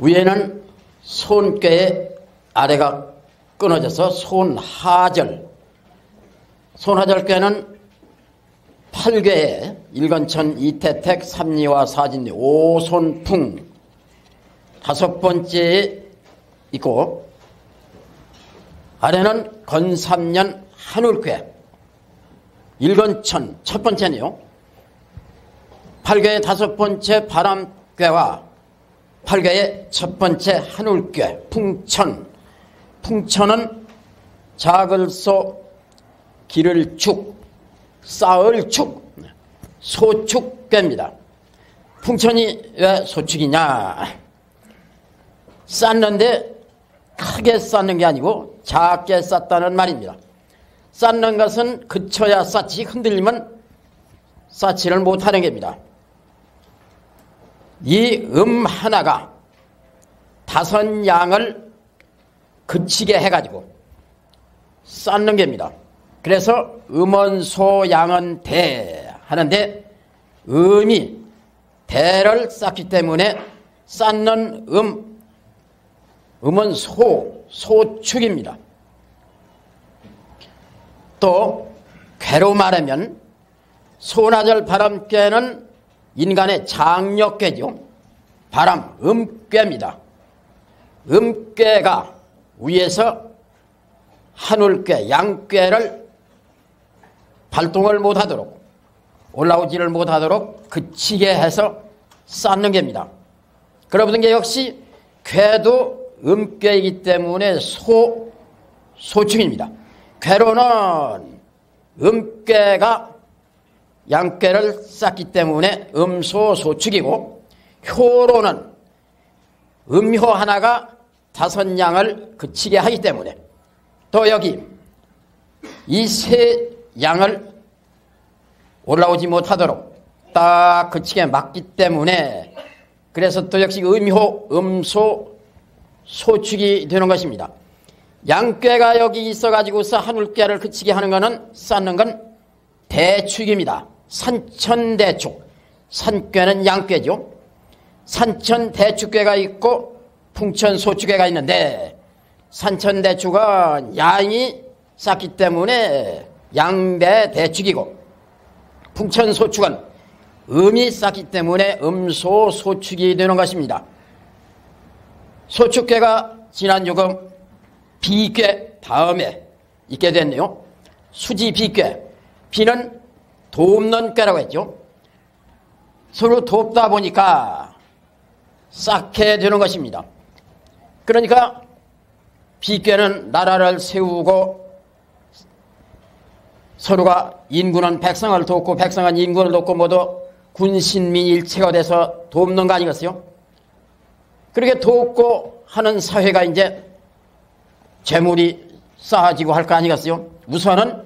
위에는 손꾀의 아래가 끊어져서 손하절. 손하절꾀는 8꾀에 일건천, 이태택, 삼리와 사진리, 오손풍 다섯 번째에 있고, 아래는 건삼년 한울꾀 일건천 첫 번째네요. 8궤의 다섯 번째 바람꾀와 8궤의 첫 번째 한울꾀 풍천. 풍천은 작을소 기를 축 쌓을 축 소축꾀입니다. 풍천이 왜 소축이냐? 쌓는데 크게 쌓는 게 아니고 작게 쌓다는 말입니다. 쌓는 것은 그쳐야 쌓지, 흔들리면 쌓지를 못하는 겁니다. 이 하나가 다섯 양을 그치게 해가지고 쌓는 겁니다. 그래서 음원소 양은 대 하는데, 음이 대를 쌓기 때문에 쌓는 음은 소축입니다. 또 궤로 말하면 손하절 바람꾀는 인간의 장력궤죠. 바람, 음꾀입니다. 음꾀가 위에서 한울꾀, 양꾀를 발동을 못하도록, 올라오지를 못하도록 그치게 해서 쌓는 겁니다. 그러던 게 역시 궤도 음꾀이기 때문에 소축입니다. 궤로는 음꾀가 양꾀를 쌓기 때문에 음소소축이고, 효로는 음효 하나가 다섯 양을 그치게 하기 때문에, 또 여기 이 세 양을 올라오지 못하도록 딱 그치게 막기 때문에, 그래서 또 역시 음효, 음소, 소축이 되는 것입니다. 양꾀가 여기 있어가지고서 한울꾀를 그치게 하는 것은, 쌓는 건 대축입니다. 산천대축. 산꾀는 양꾀죠. 산천대축꾀가 있고 풍천소축괴가 있는데, 산천대축은 양이 쌓기 때문에 양대대축이고, 풍천소축은 음이 쌓기 때문에 음소소축이 되는 것입니다. 소축괴가 지난 조금 비괴 다음에 있게 됐네요. 수지비괴. 비는 돕는 꾀라고 했죠. 서로 돕다 보니까 쌓게 되는 것입니다. 그러니까 비괴는 나라를 세우고, 서로가 인구는 백성을 돕고 백성은 인구를 돕고 모두 군신민 일체가 돼서 돕는 거 아니겠어요? 그렇게 돕고 하는 사회가 이제 재물이 쌓아지고 할 거 아니겠어요? 우선은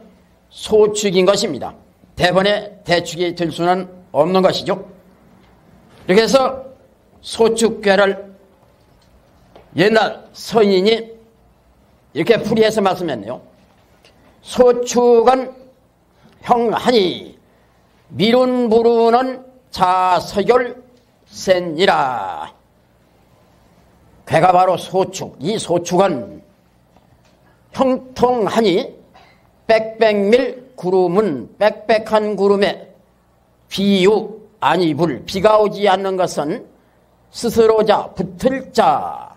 소축인 것입니다. 대번에 대축이 될 수는 없는 것이죠. 이렇게 해서 소축괴를 옛날 서인이 이렇게 풀이해서 말씀했네요. 소축은 형하니 미룬 부르는 자서결센이라. 괴가 바로 소축. 이 소축은 형통하니 빽빽밀 구름은 빽빽한 구름에 비유 아니 불. 비가 오지 않는 것은 스스로자 붙을 자.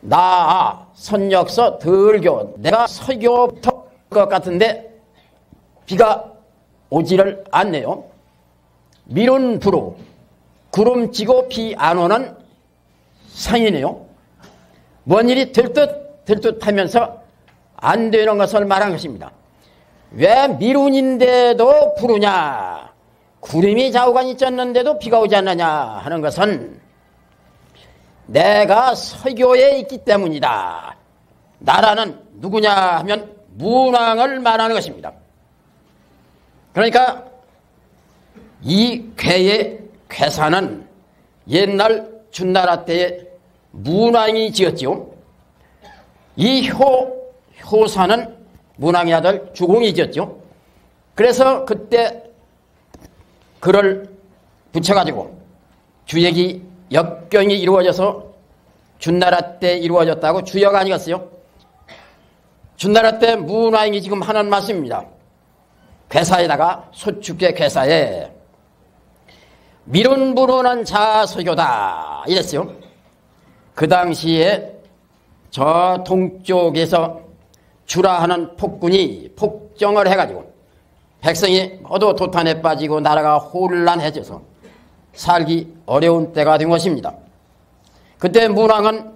나 선역서 덜교. 내가 서교부터 것 같은데 비가 오지를 않네요. 미룬 부루. 구름 지고 비 안 오는 상이네요. 뭔 일이 될 듯 하면서 안 되는 것을 말한 것입니다. 왜 미룬인데도 부르냐? 구름이 좌우간이 쪘는데도 비가 오지 않느냐 하는 것은 내가 서교에 있기 때문이다. 나라는 누구냐 하면 문왕을 말하는 것입니다. 그러니까 이 괴의 괴사는 옛날 준나라 때에 문왕이 지었지요. 이 효사는 문왕의 아들 주공이 지었죠. 그래서 그때 글을 붙여가지고 주역이 역경이 이루어져서 준나라 때 이루어졌다고 주역 아니겠어요? 준나라 때 문왕이 지금 하는 말씀입니다. 괴사에다가 소축계 괴사에 미룬부르는 자서교다 이랬어요. 그 당시에 저 동쪽에서 주라하는 폭군이 폭정을 해가지고 백성이 모두 도탄에 빠지고 나라가 혼란해져서 살기 어려운 때가 된 것입니다. 그때 문왕은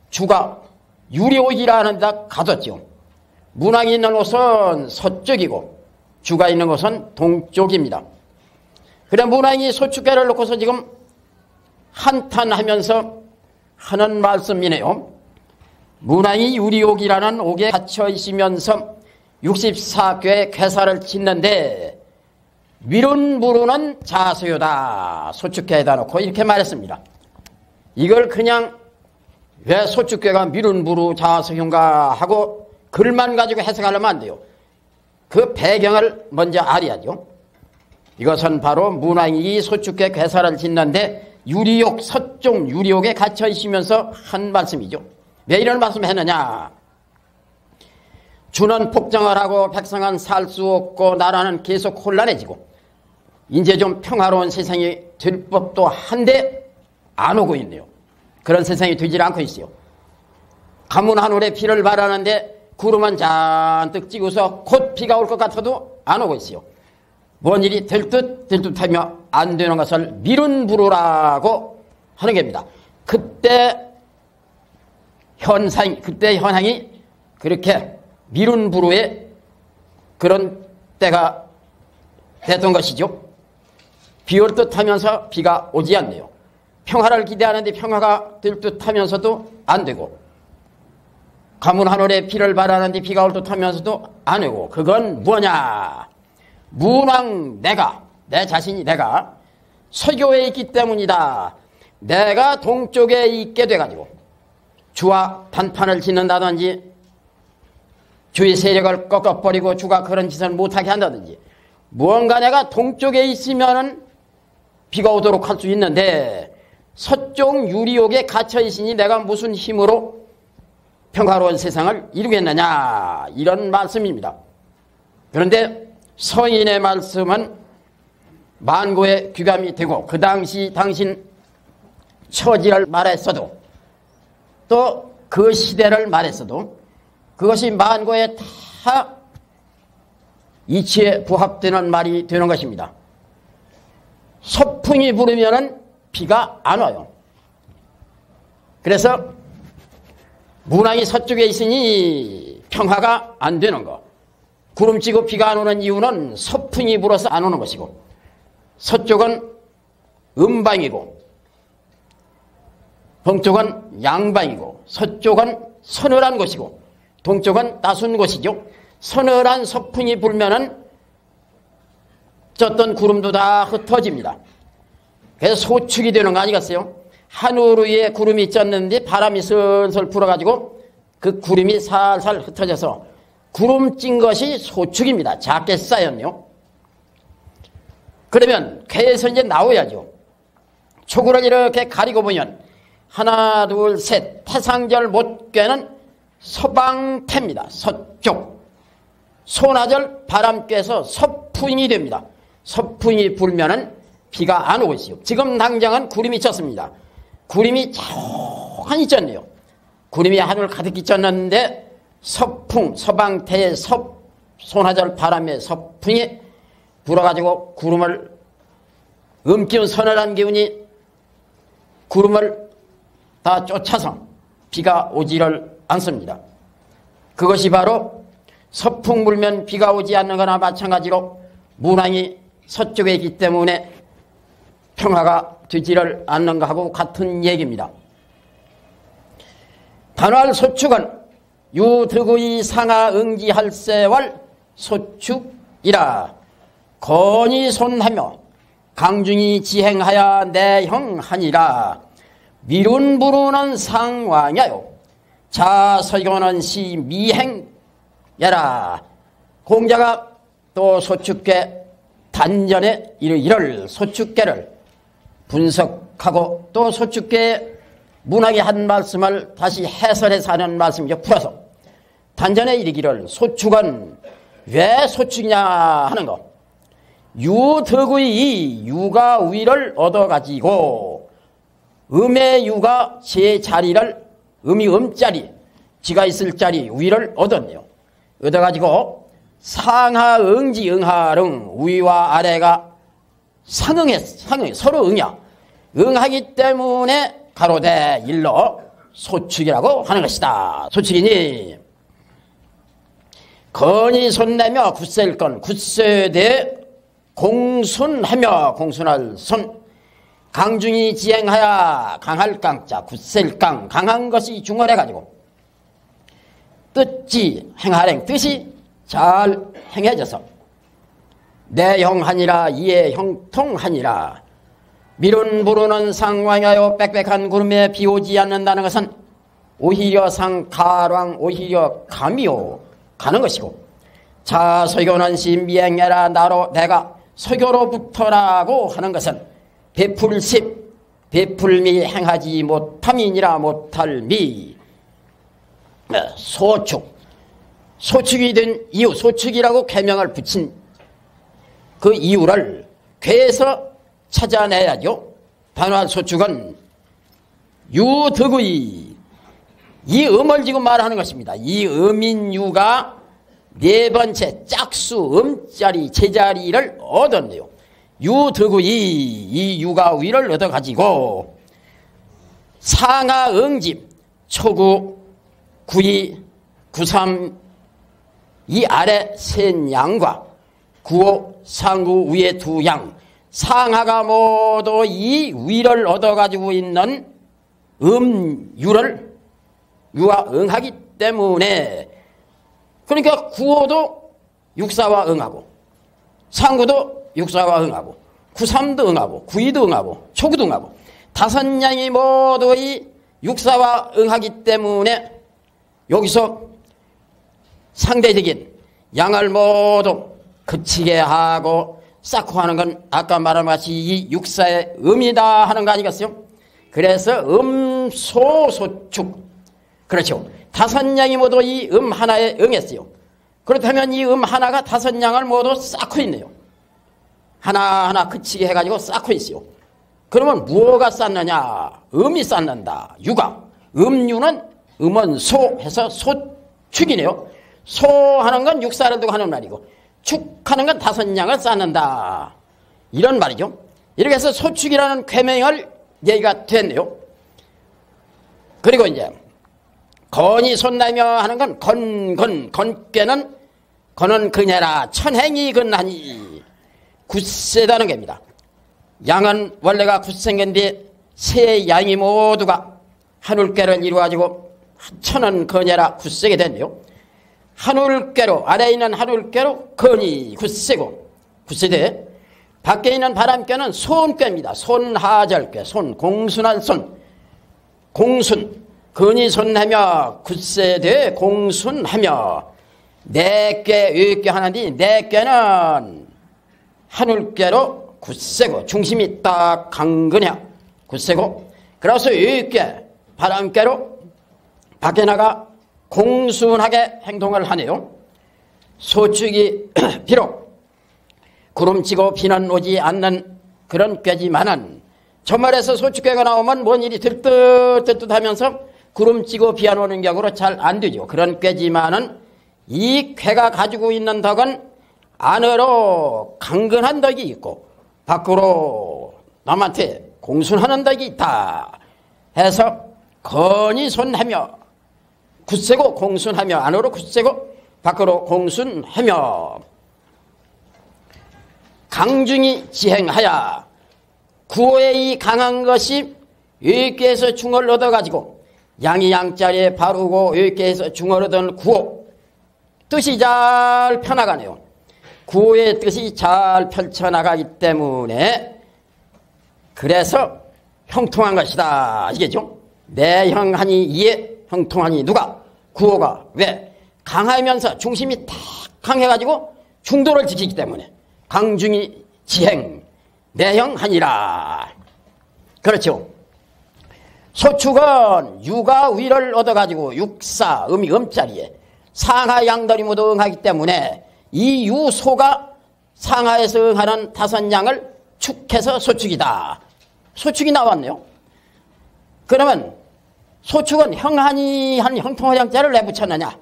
주가 유리옥이라는 데다 가뒀죠. 문왕이 있는 곳은 서쪽이고 주가 있는 곳은 동쪽입니다. 그래 문왕이 소축계를 놓고서 지금 한탄하면서 하는 말씀이네요. 문왕이 유리옥이라는 옥에 갇혀 있으면서 64궤 괴사를 짓는데 미룬부르는 자서요다. 소축계에다 놓고 이렇게 말했습니다. 이걸 그냥 왜 소축계가 미룬부르 자서요인가 하고 글만 가지고 해석하려면 안 돼요. 그 배경을 먼저 알아야죠. 이것은 바로 문왕이 소축계 괴사를 짓는데 유리옥, 서쪽 유리옥에 갇혀 있으면서 한 말씀이죠. 왜 이런 말씀을 했느냐. 주는 폭정을 하고 백성은 살 수 없고 나라는 계속 혼란해지고 이제 좀 평화로운 세상이 될 법도 한데 안 오고 있네요. 그런 세상이 되질 않고 있어요. 가문 하늘에 비를 바라는데 구름은 잔뜩 찌고서 곧 비가 올 것 같아도 안 오고 있어요. 뭔 일이 될 듯 하며 안 되는 것을 미룬부르라고 하는 겁니다. 그때 현상이 그렇게 미룬부르의 그런 때가 됐던 것이죠. 비 올 듯 하면서 비가 오지 않네요. 평화를 기대하는데 평화가 될 듯 하면서도 안 되고 가문 하늘에 비를 바라는데 비가 올 듯 하면서도 안 오고 그건 뭐냐. 문왕 내 자신이 내가 서교에 있기 때문이다. 내가 동쪽에 있게 돼가지고 주와 단판을 짓는다든지 주의 세력을 꺾어버리고 주가 그런 짓을 못하게 한다든지 무언가 내가 동쪽에 있으면은 비가 오도록 할 수 있는데 서쪽 유리옥에 갇혀 있으니 내가 무슨 힘으로 평화로운 세상을 이루겠느냐 이런 말씀입니다. 그런데 서인의 말씀은 만고의 귀감이 되고 그 당시 당신 처지를 말했어도 또 그 시대를 말했어도 그것이 만고에 다 이치에 부합되는 말이 되는 것입니다. 서풍이 부르면은 비가 안 와요. 그래서 문왕이 서쪽에 있으니 평화가 안 되는 거. 구름치고 비가 안 오는 이유는 서풍이 불어서 안 오는 것이고 서쪽은 음방이고 동쪽은 양방이고 서쪽은 서늘한 곳이고 동쪽은 따순 곳이죠. 서늘한 서풍이 불면은 쪘던 구름도 다 흩어집니다. 그래서 소축이 되는 거 아니겠어요? 하늘 위에 구름이 쪘는데 바람이 슬슬 불어가지고 그 구름이 살살 흩어져서 구름 찐 것이 소축입니다. 작게 쌓였네요. 그러면 궤에서 이제 나와야죠. 초구를 이렇게 가리고 보면 하나 둘 셋 태상절 못궤는 서방태입니다. 서쪽. 소나절 바람께서 서풍이 됩니다. 서풍이 불면은 비가 안 오고 있어요. 지금 당장은 구름이 쪘습니다. 구름이 조금이 쪘네요. 구름이 하늘 가득히 쪘는데 서풍, 서방태의 소나절 바람의 서풍이 불어가지고 구름을 음기운 서늘한 기운이 구름을 다 쫓아서 비가 오지를 않습니다. 그것이 바로 서풍 불면 비가 오지 않는 거나 마찬가지로 문왕이 서쪽에 있기 때문에 평화가 되지를 않는 것하고 같은 얘기입니다. 단활 소축은 유득의 상하 응지할세월 소축이라 건이 손하며 강중이 지행하여 내형하니라 미룬부르는 상왕야요 자서교는 시 미행야라. 공자가 또 소축계 단전에 이를 소축계를 분석 하고 또 소축계의 문학의 한 말씀을 다시 해설해서 하는 말씀이죠. 풀어서 단전에 이르기를 소축은 왜 소축이냐 하는 거. 유덕의 이 유가 위를 얻어가지고 음의 유가 제 자리를 음이 음자리 지가 있을 자리 위를 얻었네요. 얻어가지고 상하 응지 응하릉 위와 아래가 상응해 서로 응야 응하기 때문에 가로대 일러 소축이라고 하는 것이다. 소축이니 건이 손내며 굳셀건 굳세대 공순하며 공순할 손 강중이 지행하여 강할 강자 굳셀 강 강한 것이 중얼해가지고 뜻지 행하랭 뜻이 잘 행해져서 내형하니라 이에 형통하니라. 미룬 부르는 상황하여 빽빽한 구름에 비오지 않는다는 것은 오히려 상가랑 오히려 감이요 가는 것이고 자 설교는 신비행해라 나로 내가 설교로부터라고 하는 것은 베풀십 베풀미 행하지 못함이니라 못할미. 소축 소축이 된 이유 소축이라고 계명을 붙인 그 이유를 괴에서 찾아내야죠. 단화소축은 유덕의 이 음을 지금 말하는 것입니다. 이 음인유가 네 번째 짝수 음자리 제자리를 얻었네요. 유덕의 이 유가 위를 얻어가지고 상하 응집 초구 구이 구삼 이 아래 센 양과 구호 상구 위에 두 양 상하가 모두 이 위를 얻어가지고 있는 음유를 유와 응하기 때문에 그러니까 구호도 육사와 응하고 상구도 육사와 응하고 구삼도 응하고 구이도 응하고 초구도 응하고 다섯 양이 모두 이 육사와 응하기 때문에 여기서 상대적인 양을 모두 그치게 하고 쌓고 하는 건 아까 말한 같이 이 육사의 음이다 하는 거 아니겠어요? 그래서 음소소축 그렇죠. 다섯 양이 모두 이 음 하나에 응했어요. 그렇다면 이 음 하나가 다섯 양을 모두 쌓고 있네요. 하나하나 그치게 해가지고 쌓고 있어요. 그러면 무엇가 쌓느냐? 음이 쌓는다. 유가. 음유는 음은 소 해서 소축이네요. 소하는 건 육사를 두고 하는 말이고 축하는 건 다섯 양을 쌓는다. 이런 말이죠. 이렇게 해서 소축이라는 계명을 얘기가 됐네요. 그리고 이제 건이 손나며 하는 건 건께는 건은 그녀라 천행이 근하니 굳세다는 겁니다. 양은 원래가 굳생긴데 세 양이 모두가 한울깨를 이루어가지고 천은 그녀라 굳세게 됐네요. 한울깨로 아래에 있는 한울깨로 건이 굳세고 굳세대 밖에 있는 바람깨는 손깨입니다. 손하절깨 손 공순한 손 공순 건이 손하며 굳세대 공순하며 네깨 위깨 하나인데 네깨는 한울깨로 굳세고 중심이 딱 강근해 굳세고 그래서 위깨 바람깨로 밖에 나가 공순하게 행동을 하네요. 소축이 비록 구름치고 비는 오지 않는 그런 꾀지만은 전말에서 소축꾀가 나오면 뭔 일이 들뜻하면서 구름치고 비 안 오는 격으로 잘 안 되죠. 그런 꾀지만은 이 꾀가 가지고 있는 덕은 안으로 강건한 덕이 있고 밖으로 남한테 공순하는 덕이 있다 해서 건이 손하며 굳세고 공순하며 안으로 굳세고 밖으로 공순하며 강중이 지행하여 구호의 이 강한 것이 유익계에서 중을 얻어가지고 양이 양자리에 바르고 유익계에서 중을 얻은 구호 뜻이 잘 펴나가네요. 구호의 뜻이 잘 펼쳐나가기 때문에 그래서 형통한 것이다. 아시겠죠? 내 형하니 이에 형통하니 누가? 구호가 왜? 강하면서 중심이 탁 강해가지고 중도를 지키기 때문에 강중이 지행 내형하니라. 그렇죠. 소축은 유가 위를 얻어가지고 육사, 음이 음자리에 상하 양들이 모두 응하기 때문에 이 유소가 상하에서 응하는 다섯 양을 축해서 소축이다. 소축이 나왔네요. 그러면 소축은 형한이 한 형통화양자를 왜 붙였느냐?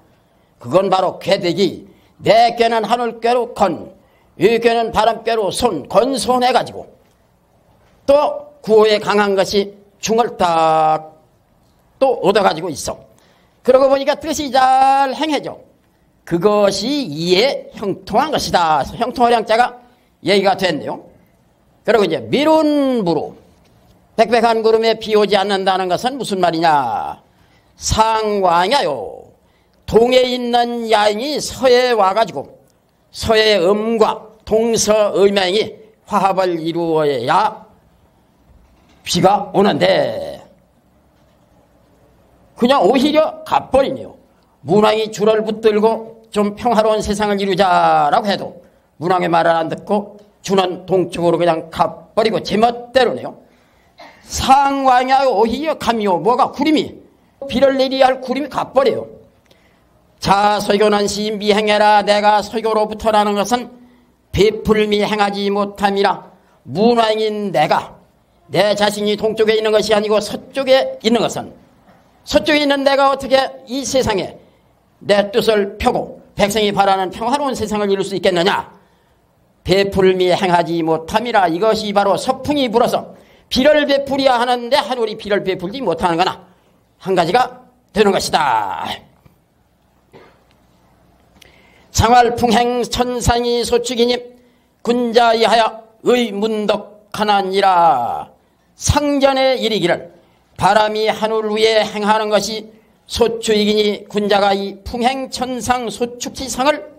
그건 바로 괴득이 내 꾀는 하늘꾀로 건, 이 꾀는 바람꾀로 손, 건손해가지고 또 구호에 강한 것이 중을 딱 또 얻어가지고 있어. 그러고 보니까 뜻이 잘 행해져. 그것이 이에 형통한 것이다. 형통화량자가 얘기가 됐네요. 그리고 이제 미룬부로 백백한 구름에 비 오지 않는다는 것은 무슨 말이냐? 상왕야요. 동에 있는 야인이 서에 와가지고 서의 음과 동서음양이 화합을 이루어야 비가 오는데 그냥 오히려 가버리네요. 문왕이 줄을 붙들고 좀 평화로운 세상을 이루자라고 해도 문왕의 말을 안 듣고 주는 동쪽으로 그냥 가버리고 제멋대로네요. 상왕야 오히려 감이요. 뭐가 구름이 비를 내리야 할 구름이 가버려요. 자 소교는 시 미행해라. 내가 소교로부터 라는 것은 베풀미 행하지 못함이라. 문왕인 내가 내 자신이 동쪽에 있는 것이 아니고 서쪽에 있는 것은 서쪽에 있는 내가 어떻게 이 세상에 내 뜻을 펴고 백성이 바라는 평화로운 세상을 이룰 수 있겠느냐? 베풀미 행하지 못함이라. 이것이 바로 서풍이 불어서 비를 베풀어야 하는데 하늘이 비를 베풀지 못하는 거나 한 가지가 되는 것이다. 상활풍행 천상이 소축이니 군자이하여 의문덕하나니라. 상전에 이르기를 바람이 하늘 위에 행하는 것이 소축이니 군자가 이 풍행천상 소축지상을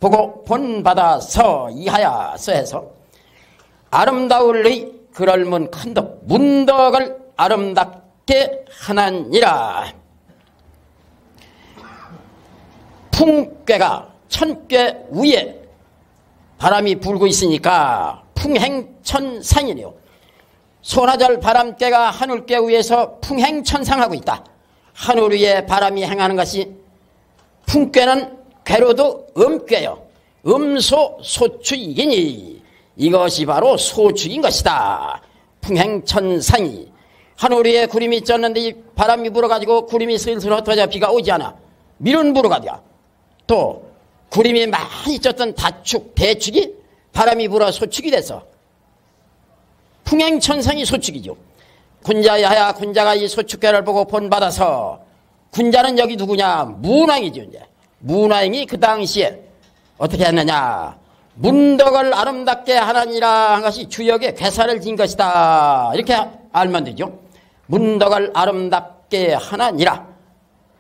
보고 본받아서 이하야서 해서 아름다울의 그럴문 큰덕 문덕을 아름답게 하나니라. 풍괴가 천괴 위에 바람이 불고 있으니까 풍행천상이네요. 소나절 바람깨가 하늘깨 위에서 풍행천상하고 있다. 하늘 위에 바람이 행하는 것이 풍깨는 괴로도 음깨요. 음소 소축이니 이것이 바로 소축인 것이다. 풍행천상이 하늘 위에 구름이 쪘는데 이 바람이 불어가지고 구름이 슬슬 흩어져 비가 오지 않아. 미룬 부로가 돼. 또 구름이 많이 쪘던 다축 대축이 바람이 불어 소축이 돼서 풍행천상이 소축이죠. 군자야야 군자가 이 소축계를 보고 본받아서 군자는 여기 누구냐? 문왕이죠. 이제 문왕이 그 당시에 어떻게 했느냐? 문덕을 아름답게 하나니라 한 것이 주역에 괴사를 진 것이다. 이렇게 알면 되죠. 문덕을 아름답게 하나니라.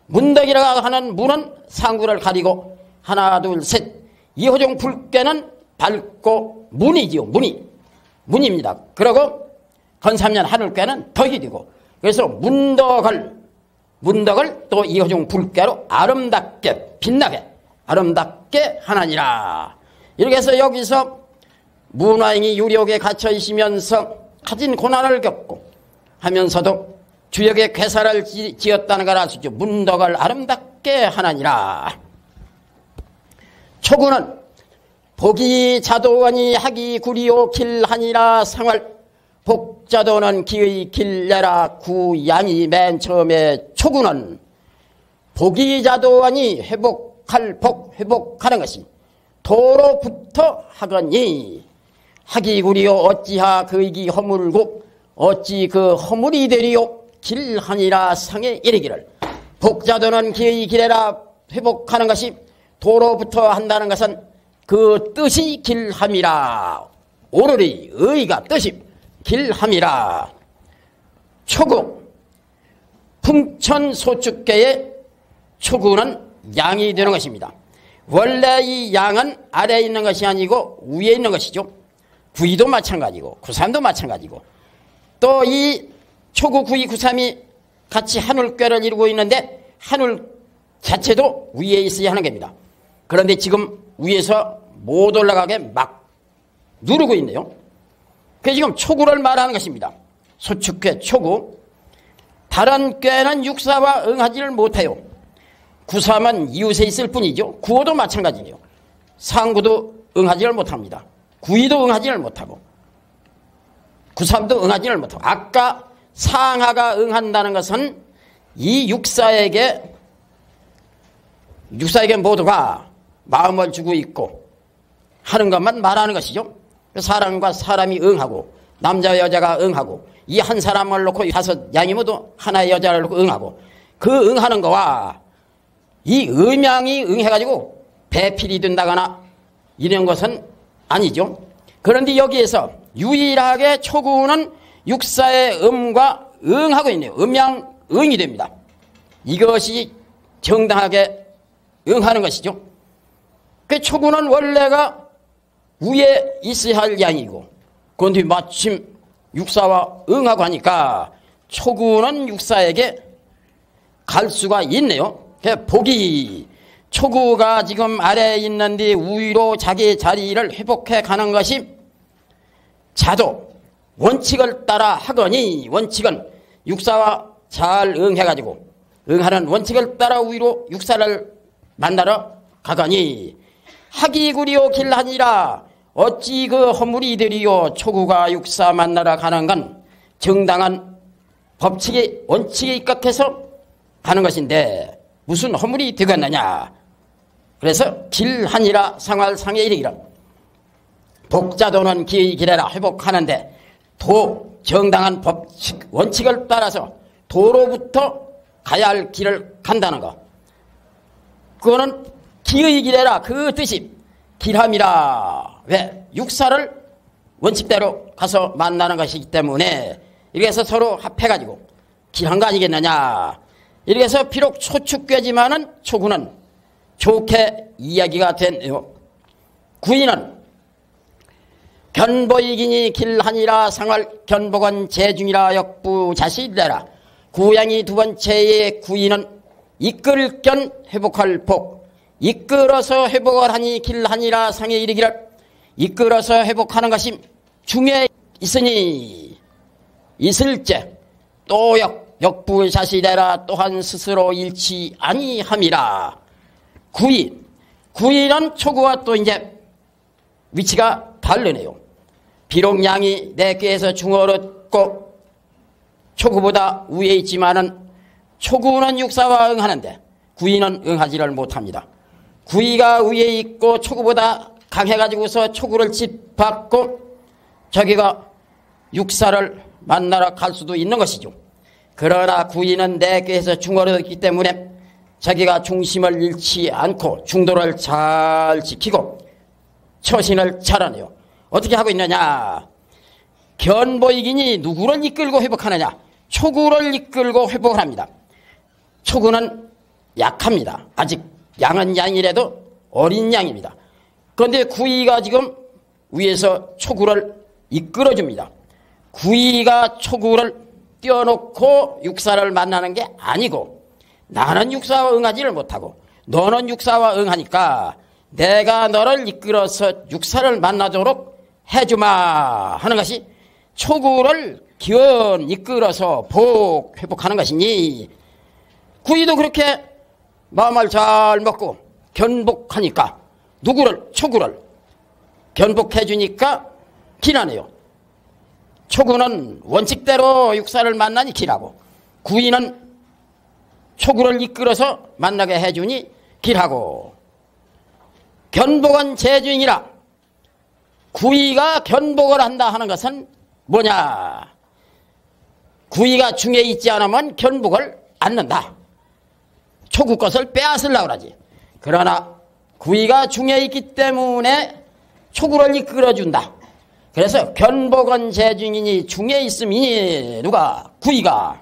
문덕이라고 하는 문은 상구를 가리고 하나 둘 셋 이호종 불께는 밝고 문이지요. 문입니다. 그리고 건삼년 하늘께는 덕이 되고 그래서 문덕을 또 이호종 불께로 아름답게 빛나게 아름답게 하나니라. 이렇게 해서 여기서 문왕이 유력에 갇혀 있으면서 가진 고난을 겪고 하면서도 주역의 괴사를 지었다는 걸 알 수 있죠. 문덕을 아름답게 하나니라. 초구는 복이 자도원이 하기 구리오 길하니라. 상활 복자도는 기의 길내라. 구양이 맨 처음에 초구는 복이 자도원이 회복하는 것이 도로부터 하거니 하기 구리오 어찌하 그이기 허물고 어찌 그 허물이 되리오 길하니라. 상에 이르기를 복자도는 기의 길내라. 회복하는 것이 도로부터 한다는 것은 그 뜻이 길함이라. 오늘의 의가 뜻이 길함이라. 초구 풍천소축계의 초구는 양이 되는 것입니다. 원래 이 양은 아래에 있는 것이 아니고 위에 있는 것이죠. 구이도 마찬가지고 구삼도 마찬가지고 또 이 초구 구이 구삼이 같이 하늘꾀를 이루고 있는데 하늘 자체도 위에 있어야 하는 겁니다. 그런데 지금 위에서 못 올라가게 막 누르고 있네요. 그래서 지금 초구를 말하는 것입니다. 소축괴, 초구. 다른 꾀는 육사와 응하지를 못해요. 구삼은 이웃에 있을 뿐이죠. 구호도 마찬가지예요. 상구도 응하지를 못합니다. 구이도 응하지를 못하고 구삼도 응하지를 못하고, 아까 상하가 응한다는 것은 이 육사에게 모두가 마음을 주고 있고 하는 것만 말하는 것이죠. 사람과 사람이 응하고 남자와 여자가 응하고 이 한 사람을 놓고 다섯 양이 모두 하나의 여자를 놓고 응하고, 그 응하는 거와 이 음양이 응해가지고 배필이 된다거나 이런 것은 아니죠. 그런데 여기에서 유일하게 초구는 육사의 음과 응하고 있네요. 음양 응이 됩니다. 이것이 정당하게 응하는 것이죠. 그 초구는 원래가 위에 있어야 할 양이고, 그런데 마침 육사와 응하고 하니까 초구는 육사에게 갈 수가 있네요. 복이, 초구가 지금 아래에 있는데 위로 자기 자리를 회복해 가는 것이 자도 원칙을 따라 하거니, 원칙은 육사와 잘 응해가지고 응하는 원칙을 따라 위로 육사를 만나러 가거니, 하기구리요 길하니라 어찌 그 허물이 되리요. 초구가 육사 만나러 가는 건 정당한 법칙의 원칙에 입각해서 가는 것인데 무슨 허물이 되겠느냐. 그래서 길하니라 상활상에 이르기라. 독자도는 기의 길에라 회복하는데, 도 정당한 법칙 원칙을 따라서 도로부터 가야 할 길을 간다는 것, 그거는 기의 길에라 그 뜻이 길함이라. 왜? 육사를 원칙대로 가서 만나는 것이기 때문에 이렇게 해서 서로 합해가지고 길한 거 아니겠느냐. 이렇게 해서 비록 초축괴지만은 초구는 좋게 이야기가 되네요. 구인은 견보이기니 길하니라 상활 견복은 재중이라 역부 자시되라. 구양이 두 번째의 구인은 이끌 견 회복할 복, 이끌어서 회복을 하니 길하니라 상에 이르기를, 이끌어서 회복하는 것이 중에 있으니 있을째 또 역부 자시되라. 또한 스스로 잃지 아니함이라. 구인은 초구와 또 이제 위치가 다르네요. 비록 양이 내 꾀에서 중어롭고 초구보다 위에 있지만은 초구는 육사와 응하는데 구인은 응하지를 못합니다. 구이가 위에 있고 초구보다 강해가지고서 초구를 짓밟고 저기가 육사를 만나러 갈 수도 있는 것이죠. 그러나 구이는 내 꾀에서 중어롭기 때문에 자기가 중심을 잃지 않고 중도를 잘 지키고 처신을 잘하네요. 어떻게 하고 있느냐. 견보이기니 누구를 이끌고 회복하느냐. 초구를 이끌고 회복을 합니다. 초구는 약합니다. 아직 양은 양이라도 어린 양입니다. 그런데 구이가 지금 위에서 초구를 이끌어줍니다. 구이가 초구를 띄워놓고 육사를 만나는 게 아니고, 나는 육사와 응하지를 못하고 너는 육사와 응하니까 내가 너를 이끌어서 육사를 만나도록 해주마 하는 것이 초구를 기원 이끌어서 회복하는 것이니, 구이도 그렇게 마음을 잘 먹고 견복하니까 초구를 견복해 주니까 길하네요. 초구는 원칙대로 육사를 만나니 길하고, 구이는 초구를 이끌어서 만나게 해주니 길하고, 견복은 재주인이라. 구이가 견복을 한다 하는 것은 뭐냐. 구이가 중에 있지 않으면 견복을 않는다. 초구 것을 빼앗으려고 그러지. 그러나 구이가 중에 있기 때문에 초구를 이끌어준다. 그래서 견복은 재중이니 중에 있음이니 누가? 구이가.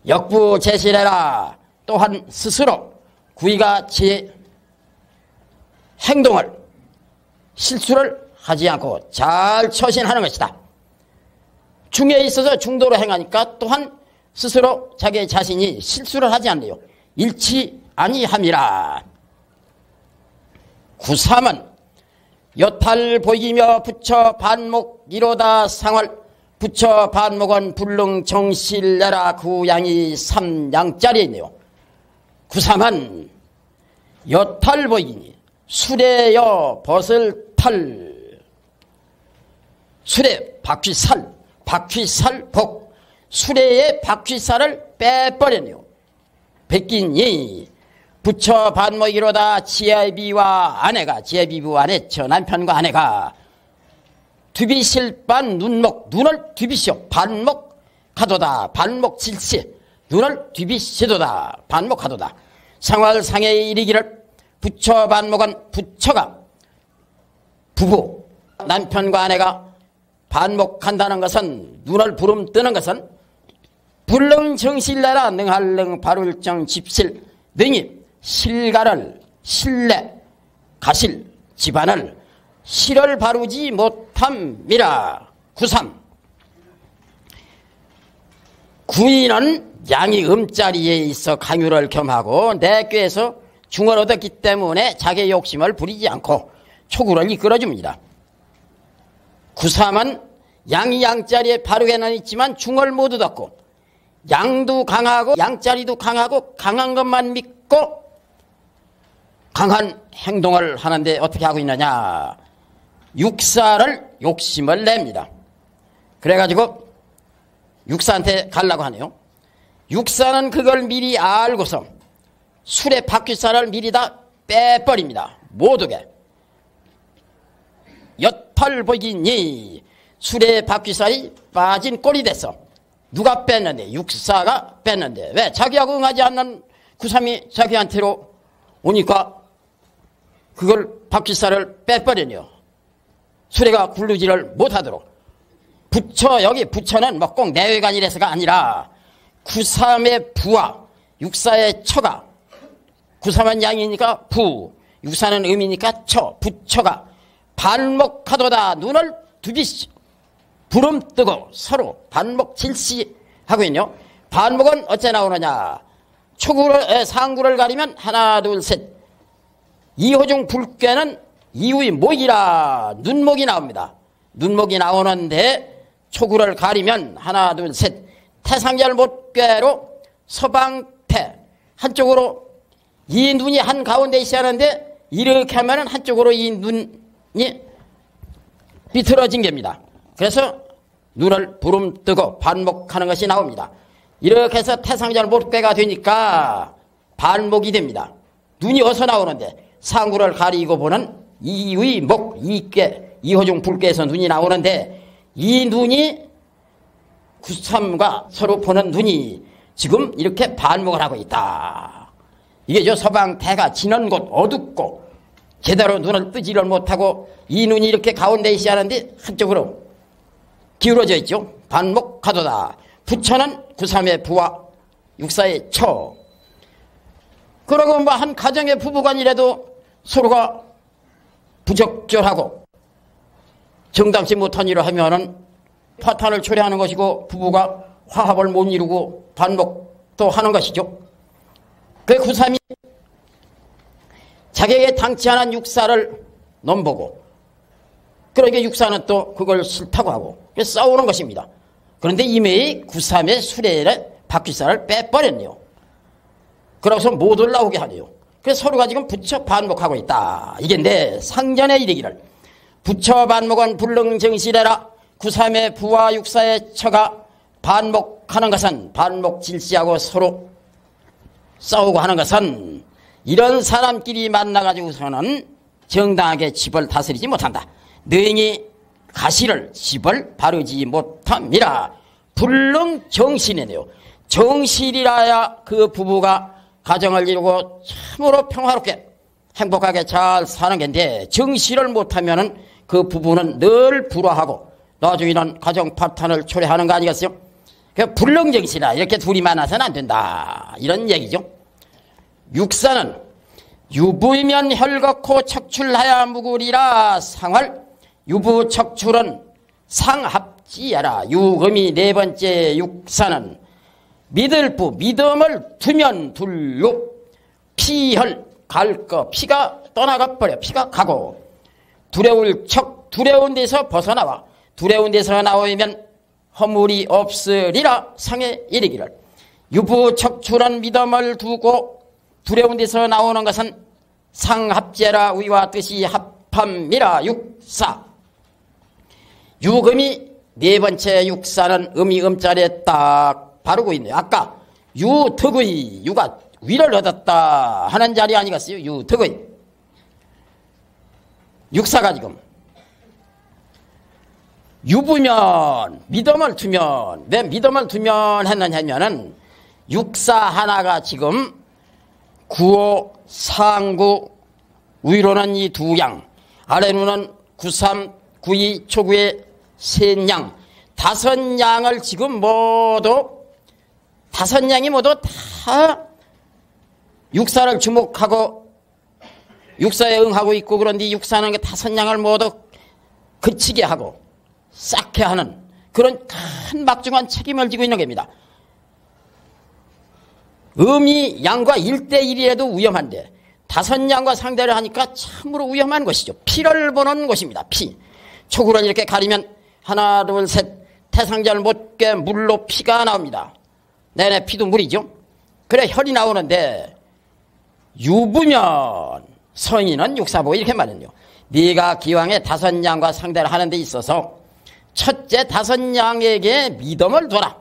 역부 제시해라. 또한 스스로 구이가 제 행동을 실수를 하지 않고 잘 처신하는 것이다. 중에 있어서 중도로 행하니까 또한 스스로 자기 자신이 실수를 하지 않네요. 잃지 아니함이라. 구삼은 여탈 보이며 부처 반목 이로다 상활 부처 반목원 불능 정실내라 구양이 삼양짜리에 있네요. 구삼은 여탈보이니 수레여 벗을탈 수레 바퀴살복 수레의 바퀴살을 빼버렸네요. 백기니 부처 반목이로다 지혜비와 아내가 지혜비부 아내 저 남편과 아내가 두비실반 눈을 뒤비시오 반목 가도다 반목 질시 눈을 뒤비시도다 반목 가도다 상활상에 이르기를 부처 반목은 부처가 부부 남편과 아내가 반목한다는 것은 눈을 부름 뜨는 것은 불능 정실내라 능할능 발울정 집실 능이 실가를 실내 가실 집안을 실을 바르지 못함이라. 구삼 구인은 양이 음자리에 있어 강유를 겸하고 내 꾀에서 중을 얻었기 때문에 자기의 욕심을 부리지 않고 초구를 이끌어줍니다. 구삼은 양이 양자리에 바르게는 있지만 중을 못 얻었고 양도 강하고 양자리도 강하고 강한 것만 믿고 강한 행동을 하는데 어떻게 하고 있느냐. 육사를 욕심을 냅니다. 그래가지고 육사한테 가려고 하네요. 육사는 그걸 미리 알고서 술의 바퀴살을 미리 다 빼버립니다. 모두게. 여탈복이니 술의 바퀴살이 빠진 꼴이 됐어. 누가 뺐는데? 육사가 뺐는데. 왜? 자기하고 응하지 않는 구삼이 자기한테로 오니까 그걸 바퀴살을 빼버리네요. 수레가 굴르지를 못하도록. 부처, 여기 부처는 뭐 꼭 내외관이라서가 아니라 구삼의 부와 육사의 처가, 구삼은 양이니까 부, 육사는 음이니까 처, 부처가 반목하도다. 눈을 두비시 부름 뜨고 서로 반목 질시하고 있네요. 반목은 어째 나오느냐. 초구를, 상구를 가리면 하나 둘 셋. 이호중 불괴는 이후의 목이라 눈목이 나옵니다. 눈목이 나오는데 초구를 가리면 하나 둘 셋. 태상절 못괴로 서방태 한쪽으로 이 눈이 한가운데 있어야 하는데 이렇게 하면 한쪽으로 이 눈이 비틀어진 겁니다. 그래서 눈을 부름뜨고 반목하는 것이 나옵니다. 이렇게 해서 태상절 못괴가 되니까 반목이 됩니다. 눈이 어디서 나오는데 상구를 가리고 보는 이의 목, 이괴, 이호중 불괴에서 눈이 나오는데 이 눈이 구삼과 서로 보는 눈이 지금 이렇게 반목을 하고 있다. 이게 저 서방태가 지는 곳 어둡고 제대로 눈을 뜨지를 못하고 이 눈이 이렇게 가운데 있어야 하는데 한쪽으로 기울어져 있죠. 반목하도다. 부처는 구삼의 부와 육사의 처. 그러고 뭐 한 가정의 부부간이라도 서로가 부적절하고 정당치 못한 일을 하면은 파탄을 초래하는 것이고 부부가 화합을 못 이루고 반목도 하는 것이죠. 그 구삼이 자기에게 당치 않은 육사를 넘보고 그러니까 육사는 또 그걸 싫다고 하고 싸우는 것입니다. 그런데 이미 구삼의 수레를 바퀴살을 빼버렸네요. 그러고서 못 올라오게 하네요. 그래서 서로가 지금 부처 반목하고 있다. 이게 내 상전의 이르기를 부처 반목은 불능정실해라. 구삼의 부와 육사의 처가 반목하는 것은 반목 질시하고 서로 싸우고 하는 것은 이런 사람끼리 만나가지고서는 정당하게 집을 다스리지 못한다. 능히 가시를 집을 바르지 못함이라. 불능정실이네요. 정실이라야 그 부부가 가정을 이루고 참으로 평화롭게 행복하게 잘 사는 건데 정실을 못하면은 그 부부는 늘 불화하고 나중에는 가정 파탄을 초래하는 거 아니겠어요? 그 불능정실이라 이렇게 둘이 만나서는 안 된다. 이런 얘기죠. 육사는 유부이면 혈겁고 척출하야 무구리라. 상활 유부 척출은 상합지야라. 유금이 네 번째. 육사는 믿을부 믿음을 두면 둘로 피혈 갈거 피가 떠나가 버려. 피가 가고 두려울 척 두려운 데서 벗어나와 두려운 데서 나오면 허물이 없으리라. 상에 이르기를 유부척출한 믿음을 두고 두려운 데서 나오는 것은 상합제라. 위와 뜻이 합함이라. 육사. 유금이 네 번째 육사는 음이 음자리에 딱 바르고 있네요. 아까 유덕의 유가 위를 얻었다 하는 자리 아니겠어요? 유덕의 육사가 지금 유부면 믿음을 두면, 왜 믿음을 두면 했느냐면은 육사 하나가 지금 구호 상구 위로는 이 두 양, 아래로는 구삼 구이 초구의 셋 양, 다섯 양을 지금 모두 다섯 양이 모두 다 육사를 주목하고 육사에 응하고 있고, 그런데 육사는 그 다섯 양을 모두 그치게 하고 쌓게 하는 그런 큰 막중한 책임을 지고 있는 겁니다. 음이 양과 1대1이라도 위험한데 다섯 양과 상대를 하니까 참으로 위험한 것이죠. 피를 보는 것입니다. 피. 초구를 이렇게 가리면 하나 둘 셋 태상자를 못 깨 물로 피가 나옵니다. 내내 피도 물이죠. 그래 혈이 나오는데 유부면 성인은 육사보고 이렇게 말했네요. 네가 기왕에 다섯 양과 상대를 하는 데 있어서 첫째 다섯 양에게 믿음을 둬라.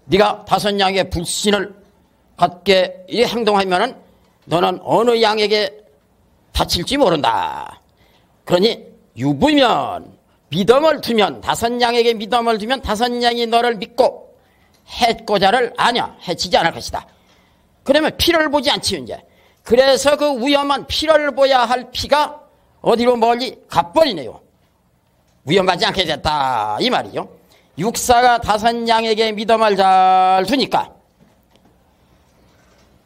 네가 다섯 양의 불신을 갖게 이 행동하면은 너는 어느 양에게 다칠지 모른다. 그러니 유부면 믿음을 두면, 다섯 양에게 믿음을 두면 다섯 양이 너를 믿고 해코자를 아냐, 해치지 않을 것이다. 그러면 피를 보지 않지 이제. 그래서 그 위험한 피를 보야 할 피가 어디로 멀리 가버리네요. 위험하지 않게 됐다 이 말이죠. 육사가 다섯 양에게 믿음을 잘 두니까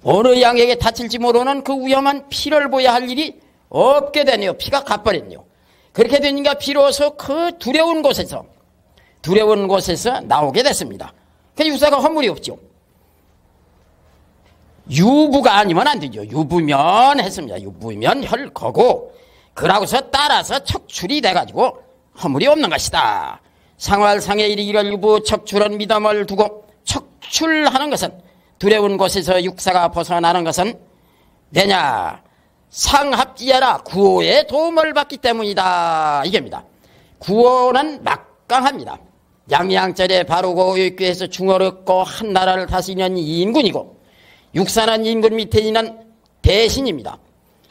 어느 양에게 다칠지 모르는 그 위험한 피를 보야 할 일이 없게 되네요. 피가 가버렸네요. 그렇게 되니까 비로소 그 두려운 곳에서 나오게 됐습니다. 그 육사가 허물이 없죠. 유부가 아니면 안 되죠. 유부면 했습니다. 유부면 혈거고, 그러고서 따라서 척출이 돼가지고 허물이 없는 것이다. 상활상에 이르기를 유부 척출은 믿음을 두고 척출하는 것은, 두려운 곳에서 육사가 벗어나는 것은 내냐, 상합지야라. 구호의 도움을 받기 때문이다 이겁니다. 구호는 막강합니다. 양양절에 바르고 의교에서 중을 얻고 한 나라를 다스리는 인군이고, 육사는 인군 밑에 있는 대신입니다.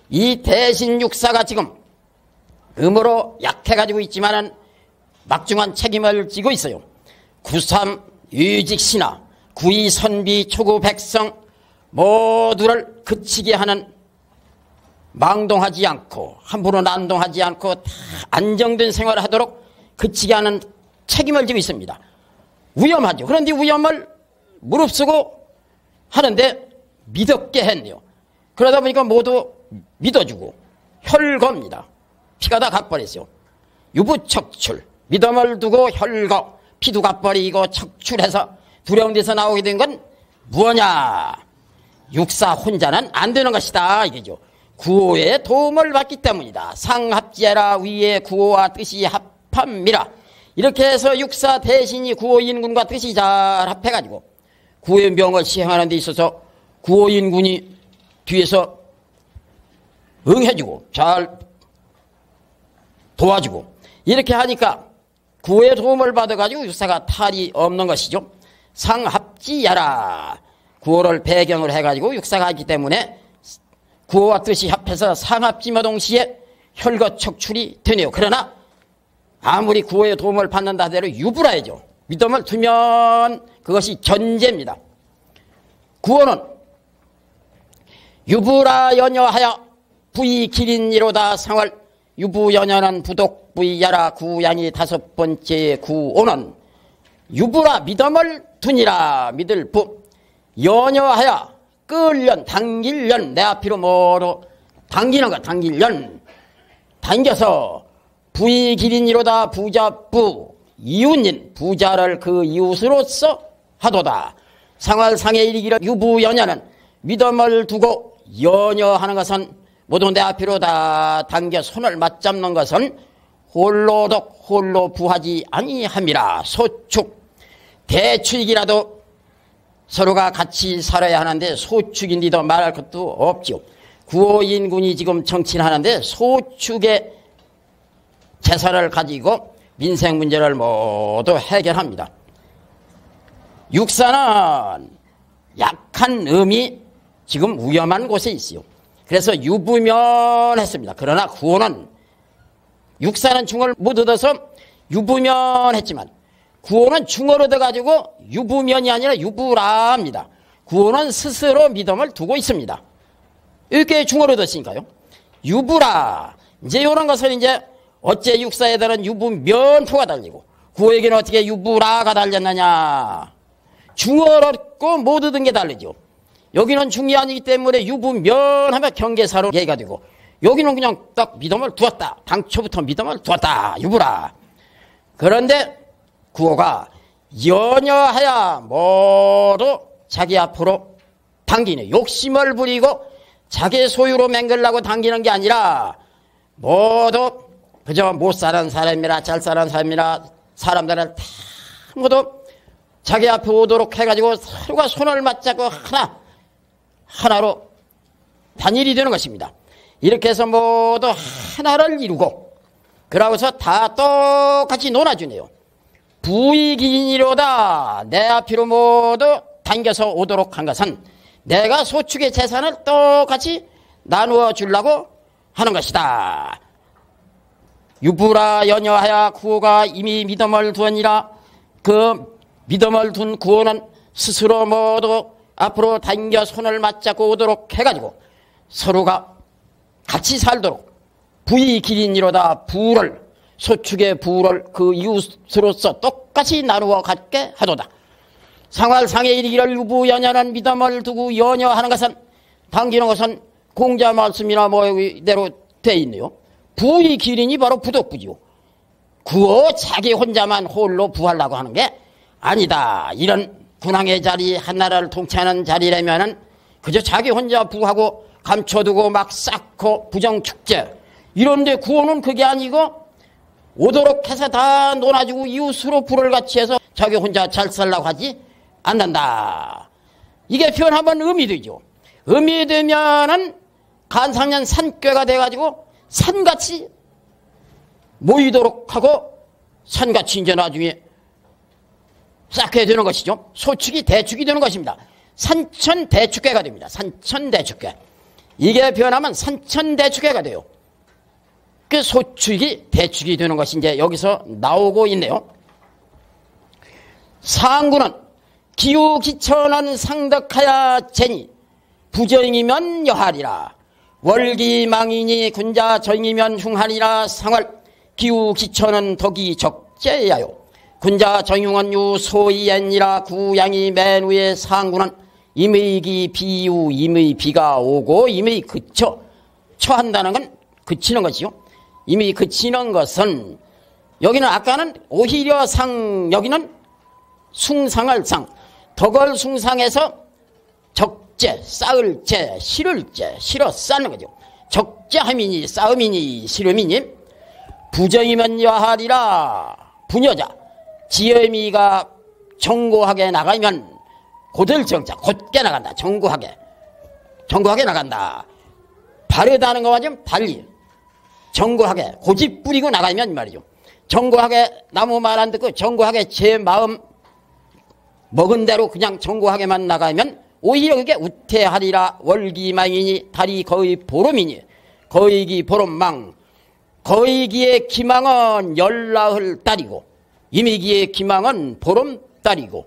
이 대신 육사가 지금 음으로 약해가지고 있지만은 막중한 책임을 지고 있어요. 구삼 유직신하, 구이 선비 초구 백성 모두를 그치게 하는, 망동하지 않고 함부로 난동하지 않고 다 안정된 생활을 하도록 그치게 하는 책임을 지고 있습니다. 위험하죠. 그런데 위험을 무릅쓰고 하는데 믿었게 했네요. 그러다 보니까 모두 믿어주고 혈거입니다. 피가 다 가버렸어요. 유부척출, 믿음을 두고 혈거, 피도 가버리고 척출해서 두려운 데서 나오게 된 건 무엇냐, 육사 혼자는 안 되는 것이다 이거죠. 구호의 도움을 받기 때문이다. 상합지야라. 위에 구호와 뜻이 합함이라. 이렇게 해서 육사 대신이 구호인군과 뜻이 잘 합해가지고 구호의 명을 시행하는 데 있어서 구호인군이 뒤에서 응해주고 잘 도와주고, 이렇게 하니까 구호의 도움을 받아가지고 육사가 탈이 없는 것이죠. 상합지야라. 구호를 배경으로 해가지고 육사가 있기 때문에 구호와 뜻이 합해서 상합지마 동시에 혈거척출이 되네요. 그러나 아무리 구호의 도움을 받는다 하더라도 유부라야죠. 믿음을 두면 그것이 견제입니다. 구호는 유부라 연여하여 부이 기린이로다 상월. 유부연여는 부독부이야라. 구양이 다섯 번째 구호는 유부라 믿음을 두니라. 믿을 부. 연여하여 끌년, 당길년, 내 앞으로 뭐로 당기는 것, 당길년. 당겨서 부이 기린이로다. 부자부, 이웃인, 부자를 그 이웃으로서 하도다. 상활상에 이르기를 유부연여는 믿음을 두고 연여하는 것은 모두 내 앞으로 다 당겨 손을 맞잡는 것은 홀로독 홀로 부하지 아니함이라. 소축 대축이라도 서로가 같이 살아야 하는데 소축인데도 말할 것도 없지요. 구호인군이 지금 정치하는데 소축의 재산을 가지고 민생 문제를 모두 해결합니다. 육사는 약한 음이 지금 위험한 곳에 있어요. 그래서 유부면했습니다. 그러나 구호는 육사는 중을 못 얻어서 유부면했지만 구호는 중을 얻어가지고 유부면이 아니라 유부라입니다. 구호는 스스로 믿음을 두고 있습니다. 이렇게 중을 얻었으니까요. 유부라. 이제 이런 것은 이제 어째 육사에다는 유부면표가 달리고 구호에게는 어떻게 유부라가 달렸느냐. 중을 얻고 못 얻은 게 다르죠. 여기는 중이 아니기 때문에 유부면 하면 경계사로 얘기가 되고 여기는 그냥 딱 믿음을 두었다. 당초부터 믿음을 두었다. 유부라. 그런데 구호가 연여하야 모두 자기 앞으로 당기네. 욕심을 부리고 자기 소유로 맹글라고 당기는 게 아니라 모두 그저 못 사는 사람이라 잘 사는 사람이라 사람들을 다 모두 자기 앞에 오도록 해가지고 서로가 손을 맞잡고 하나로 단일이 되는 것입니다. 이렇게 해서 모두 하나를 이루고 그러고서 다 똑같이 놀아주네요. 부익인이로다. 내 앞으로 모두 당겨서 오도록 한 것은 내가 소축의 재산을 똑같이 나누어 주려고 하는 것이다. 유부라 연여하야 구호가 이미 믿음을 두었니라. 그 믿음을 둔 구호는 스스로 모두 앞으로 당겨 손을 맞잡고 오도록 해가지고 서로가 같이 살도록 부익인이로다. 부를 소축의 부를 그 이웃으로서 똑같이 나누어 갖게 하도다. 상활상에 이르기를 유부연여는 믿음을 두고 연여하는 것은 당기는 것은 공자 말씀이나 뭐 이대로 돼 있네요. 부의 기린이 바로 부덕부지요. 구호 자기 혼자만 홀로 부하려고 하는 게 아니다. 이런 군왕의 자리 한나라를 통치하는 자리라면은 그저 자기 혼자 부하고 감춰두고 막 쌓고 부정축제 이런데 구호는 그게 아니고 오도록 해서 다 논아주고 이웃으로 불을 같이 해서 자기 혼자 잘 살라고 하지 않는다. 이게 표현하면 음이 되죠. 음이 되면은 간상년 산꾀가 돼가지고 산같이 모이도록 하고 산같이 이제 나중에 쌓게 되는 것이죠. 소축이 대축이 되는 것입니다. 산천대축계가 됩니다. 산천대축계. 이게 표현하면 산천대축계가 돼요. 그 소축이 대축이 되는 것이 이제 여기서 나오고 있네요. 상구는 기우기천한 상덕하야 제니 부정이면 여하리라. 월기망이니 군자 정이면 흉하리라. 상월 기우기천은 덕이 적재야요. 군자 정흉은 유소이엔이라. 구양이 맨 위에 상구는 임의기 비유 임의 비가 오고 임의 그쳐 처한다는 건 그치는 것이요. 이미 그치는 것은 여기는 아까는 오히려 상 여기는 숭상을 상 덕을 숭상해서 적재 쌓을 재 실을 재 실어 쌓는 거죠. 적재함이니 쌓음이니 실음이니 부정이면 여하리라. 부녀자 지혜미가 정고하게 나가면 고들 정자 곧게 나간다. 정고하게 나간다. 바르다는 것과 좀 달리 정고하게 고집 부리고 나가면 말이죠. 정고하게 나무 말 안 듣고 정고하게 제 마음 먹은 대로 그냥 정고하게만 나가면 오히려 그게 우태하리라. 월기망이니 달이 거의 보름이니 거의기 보름망 거의기의 기망은 열나흘 달이고 이미기의 기망은 보름달이고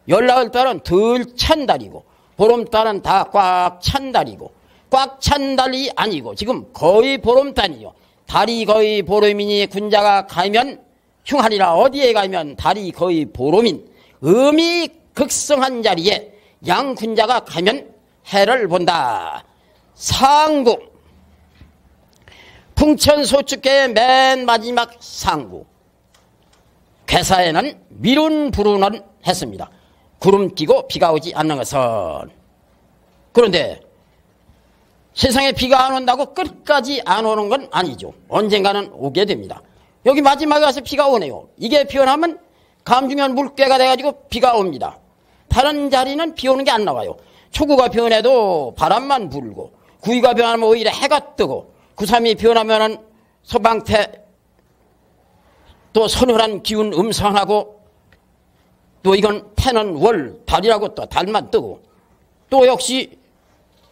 열나흘 달은 덜 찬 달이고 보름달은 다 꽉 찬 달이고 꽉 찬 달이 아니고 지금 거의 보름달이요. 달이 거의 보름이니 군자가 가면 흉하리라. 어디에 가면 달이 거의 보름인 음이 극성한 자리에 양군자가 가면 해를 본다. 상구 풍천소축계의 맨 마지막 상구 괴사에는 미룬 부르는 했습니다. 구름 끼고 비가 오지 않는 것은. 그런데 세상에 비가 안 온다고 끝까지 안 오는 건 아니죠. 언젠가는 오게 됩니다. 여기 마지막에 와서 비가 오네요. 이게 변하면 감중현 물개가 돼가지고 비가 옵니다. 다른 자리는 비 오는 게 안 나와요. 초구가 변해도 바람만 불고, 구위가 변하면 오히려 해가 뜨고, 구삼이 변하면은 서방태 또 서늘한 기운 음성하고, 또 이건 태는 월, 달이라고 또 달만 뜨고, 또 역시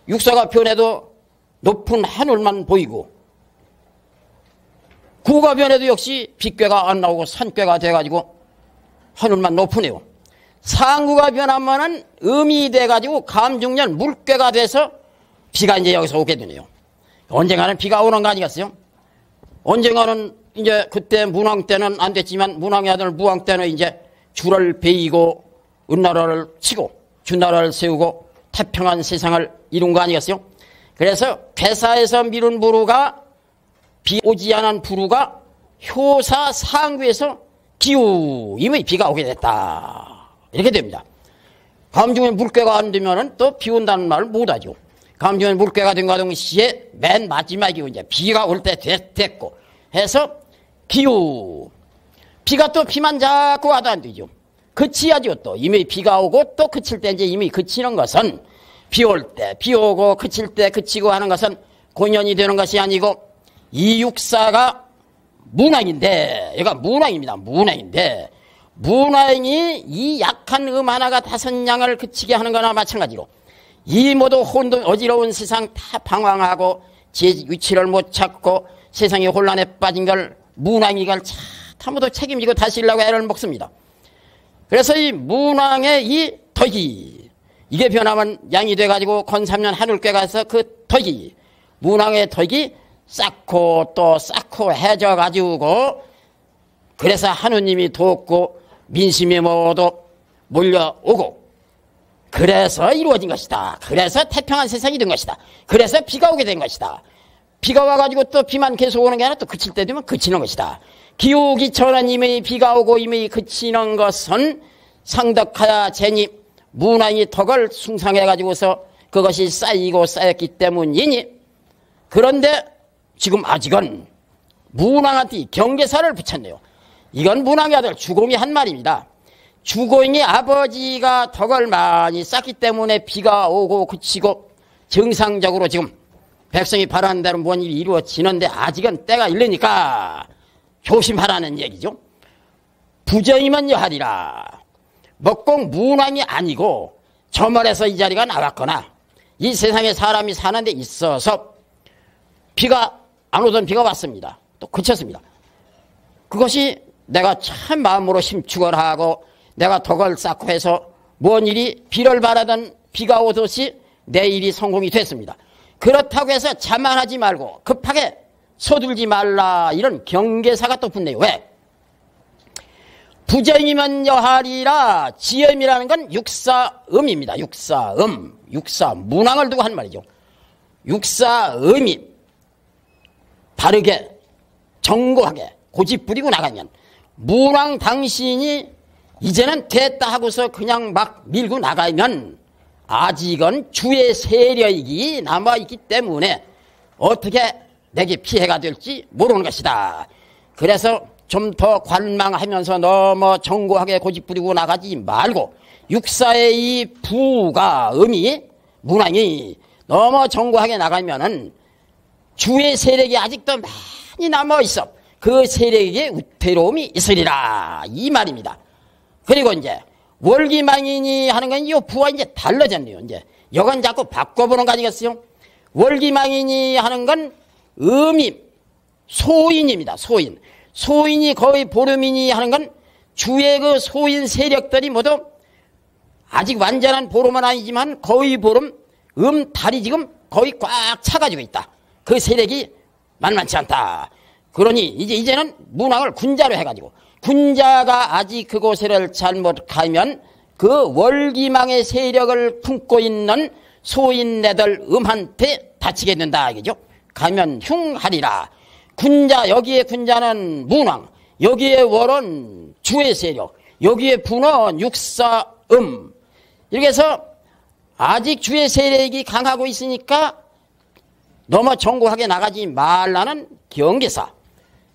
육사가 변해도 높은 하늘만 보이고, 구가 변해도 역시 빗괴가 안 나오고 산괴가 돼가지고 하늘만 높으네요. 상구가 변하면은 음이 돼가지고 감중년 물괴가 돼서 비가 이제 여기서 오게 되네요. 언젠가는 비가 오는 거 아니겠어요? 언젠가는 이제 그때 문왕 때는 안 됐지만 문왕의 아들 무왕 때는 이제 주를 베이고 은나라를 치고 주나라를 세우고 태평한 세상을 이룬 거 아니겠어요? 그래서 괴사에서 미룬 부루가 비 오지 않은 부루가 효사 상구에서 기우임의 비가 오게 됐다. 이렇게 됩니다. 감중에 물개가 안 되면은 또 비 온다는 말을 못하죠. 감중에 물개가 된 동시에 맨 마지막에 이제 비가 올 때 됐고 해서 기우. 비가 또 비만 자꾸 와도 안 되죠. 그치야죠. 또 이미 비가 오고 또 그칠 때 이제 이미 그치는 것은 비 올 때 비 오고 그칠 때 그치고 하는 것은 공연이 되는 것이 아니고 이 육사가 문왕인데, 얘가 문왕입니다. 문왕인데, 문왕이 이 약한 음 하나가 다섯 양을 그치게 하는 거나 마찬가지로, 이 모두 혼돈, 어지러운 세상 다 방황하고, 제 위치를 못 찾고, 세상에 혼란에 빠진 걸, 문왕이 이걸 참으로 책임지고 다시려고 애를 먹습니다. 그래서 이 문왕의 이 덕이, 이게 변하면 양이 돼가지고, 건삼년 하늘께 가서 그 덕이, 문왕의 덕이 쌓고 또 쌓고 해져가지고 그래서 하느님이 돕고 민심이 모두 몰려오고 그래서 이루어진 것이다. 그래서 태평한 세상이 된 것이다. 그래서 비가 오게 된 것이다. 비가 와가지고 또 비만 계속 오는 게 아니라 또 그칠 때 되면 그치는 것이다. 기우기 전은 이미 비가 오고 이미 그치는 것은 상덕하야 제니 문왕이 덕을 숭상해가지고서 그것이 쌓이고 쌓였기 때문이니 그런데 지금 아직은 문왕한테 경계사를 붙였네요. 이건 문왕의 아들 주공이 한 말입니다. 주공이 아버지가 덕을 많이 쌓기 때문에 비가 오고 그치고 정상적으로 지금 백성이 바라는 대로 뭔 일이 이루어지는데 아직은 때가 이르니까 조심하라는 얘기죠. 부정이면 여하리라. 먹공 문왕이 아니고 저멀에서 이 자리가 나왔거나 이 세상에 사람이 사는 데 있어서 비가 안 오던 비가 왔습니다. 또 그쳤습니다. 그것이 내가 참 마음으로 심축을 하고 내가 덕을 쌓고 해서 뭔 일이 비를 바라던 비가 오듯이 내 일이 성공이 됐습니다. 그렇다고 해서 자만하지 말고 급하게 서둘지 말라 이런 경계사가 또 붙네요. 왜? 부정이면 여하리라. 지엄이라는 건 육사음입니다. 육사음. 육사문왕을 두고 한 말이죠. 육사음이 바르게 정고하게 고집부리고 나가면 문왕 당신이 이제는 됐다 하고서 그냥 막 밀고 나가면 아직은 주의 세력이 남아있기 때문에 어떻게 내게 피해가 될지 모르는 것이다. 그래서 좀 더 관망하면서 너무 정고하게 고집부리고 나가지 말고 육사의 이 부가 음이 문왕이 너무 정고하게 나가면은 주의 세력이 아직도 많이 남아있어. 그 세력에 우태로움이 있으리라. 이 말입니다. 그리고 이제 월기망인이 하는 건 이 부와 이제 달라졌네요. 이제 여건 자꾸 바꿔보는 거 아니겠어요? 월기망인이 하는 건 음임, 소인입니다. 소인. 소인이 거의 보름이니 하는 건 주의 그 소인 세력들이 모두 아직 완전한 보름은 아니지만 거의 보름, 달이 지금 거의 꽉 차가지고 있다. 그 세력이 만만치 않다. 그러니 이제는 문왕을 군자로 해가지고 군자가 아직 그곳을 잘못 가면 그 월기망의 세력을 품고 있는 소인네들 음한테 다치게 된다. 이거죠. 가면 흉하리라. 군자, 여기에 군자는 문왕, 여기에 월은 주의 세력, 여기에 부는 육사음. 이렇게 해서 아직 주의 세력이 강하고 있으니까 너무 정고하게 나가지 말라는 경계사.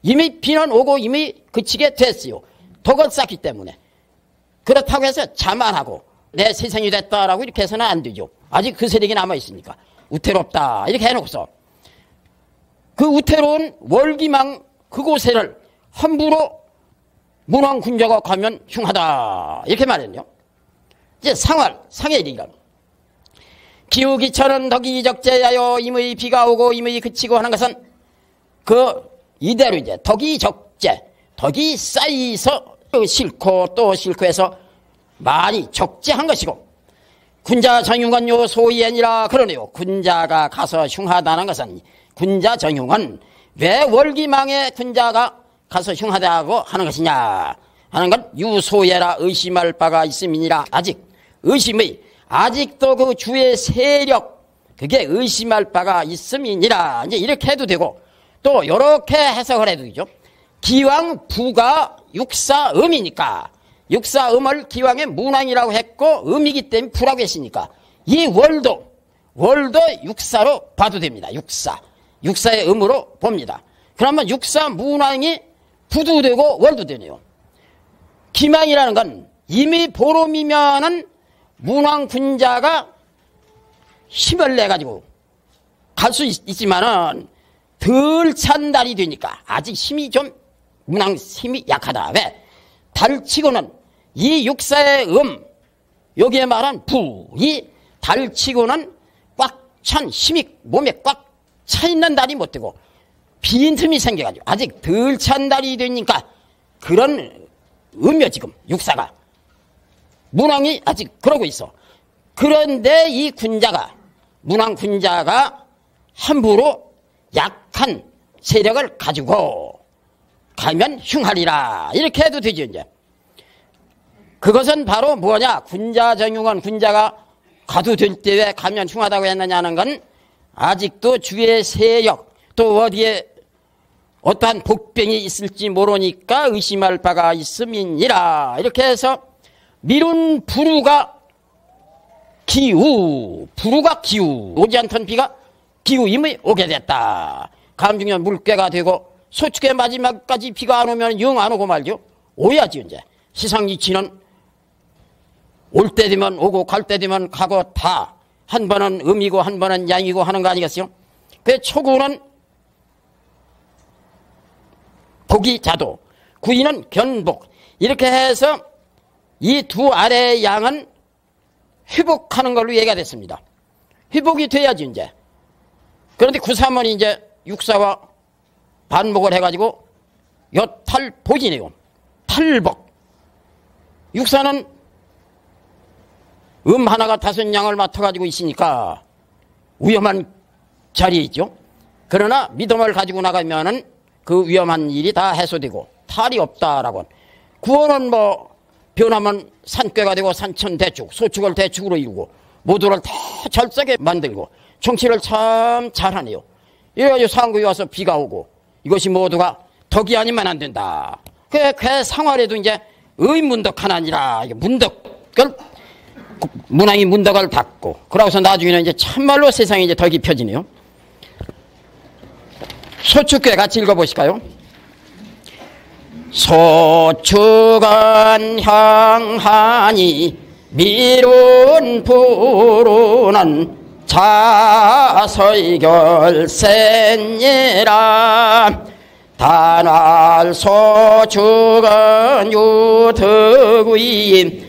이미 비는 오고 이미 그치게 됐어요. 덕을 쌓기 때문에. 그렇다고 해서 자만하고 내 세상이 됐다라고 이렇게 해서는 안 되죠. 아직 그 세력이 남아있으니까. 우태롭다 이렇게 해놓고서 그 우태로운 월기망 그곳에를 함부로 문왕군자가 가면 흉하다 이렇게 말했네요. 이제 상의 얘기가 기우기처는 덕이 적재하여 임의 비가 오고 임의 그치고 하는 것은 그 이대로 이제 덕이 적재, 덕이 쌓이서 싫고 또 싫고 해서 많이 적재한 것이고 군자 정흉은 요 소위 아니라 그러네요. 군자가 가서 흉하다는 것은 군자 정흉은 왜 월기망에 군자가 가서 흉하다고 하는 것이냐 하는 건 유소예라 의심할 바가 있음이니라. 아직 의심의 아직도 그 주의 세력 그게 의심할 바가 있음이니라. 이제 이렇게 해도 되고 또 이렇게 해석을 해도 되죠. 기왕 부가 육사음이니까 육사음을 기왕의 문왕이라고 했고 음이기 때문에 부라고 했으니까 이 월도 육사로 봐도 됩니다. 육사의 음으로 봅니다. 그러면 육사 문왕이 부도 되고 월도 되네요. 기망이라는 건 이미 보름이면은 문왕 군자가 힘을 내가지고 갈 수 있지만은 덜 찬 달이 되니까 아직 힘이 좀 문왕 힘이 약하다. 왜? 달치고는 이 육사의 여기에 말한 부, 이 달치고는 꽉 찬 힘이 몸에 꽉 차 있는 달이 못 되고 빈틈이 생겨가지고 아직 덜 찬 달이 되니까 그런 음이요 지금 육사가 문왕이 아직 그러고 있어. 그런데 이 군자가 문왕 군자가 함부로 약한 세력을 가지고 가면 흉하리라 이렇게 해도 되죠. 이제 그것은 바로 뭐냐 군자 정흉은 군자가 가도 될 때 왜 가면 흉하다고 했느냐는 건 아직도 주의 세력 또 어디에 어떠한 복병이 있을지 모르니까 의심할 바가 있음이니라. 이렇게 해서 미룬 부루가 기우 오지 않던 비가 기우임이 오게 됐다. 감중년 물개가 되고 소축의 마지막까지 비가 안 오면 영 안 오고 말죠. 오야지. 이제 시상이치는 올 때 되면 오고 갈 때 되면 가고 다 한 번은 음이고 한 번은 양이고 하는 거 아니겠어요? 그 초구는 복이 자도 구이는 견복 이렇게 해서 이 두 아래의 양은 회복하는 걸로 얘기가 됐습니다. 회복이 돼야지 이제. 그런데 구삼은 이제 육사와 반복을 해가지고 여탈복이네요. 탈복. 육사는 하나가 5양을 맡아가지고 있으니까 위험한 자리에 있죠. 그러나 믿음을 가지고 나가면은 그 위험한 일이 다 해소되고 탈이 없다라고. 구원은 뭐 변하면 산괴가 되고 산천 대축, 소축을 대축으로 이루고 모두를 다 절삭에 만들고 정치를 참 잘하네요. 이래가지고 상구에 와서 비가 오고 이것이 모두가 덕이 아니면 안 된다. 그 상활에도 이제 의문덕하나니라. 문덕을 문왕이 문덕을 닫고 그러고서 나중에는 이제 참말로 세상에 이제 덕이 펴지네요. 소축괴 같이 읽어보실까요? 소축은 향하니 미룬 부루는 자설결센이라 단활 소축은 유득위임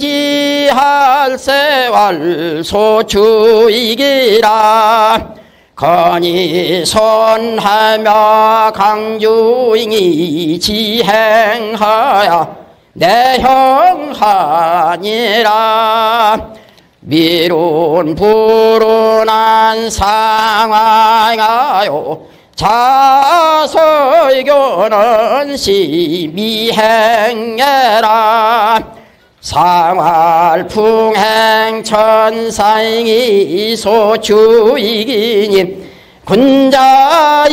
상하응지할 세왈 소추이기라 건이 선하며 강주잉이 지행하여 내형하니라 미룬 불운한 상황하여 자설교는 시미행해라 상활풍행천사잉이 소추이기니 군자이하야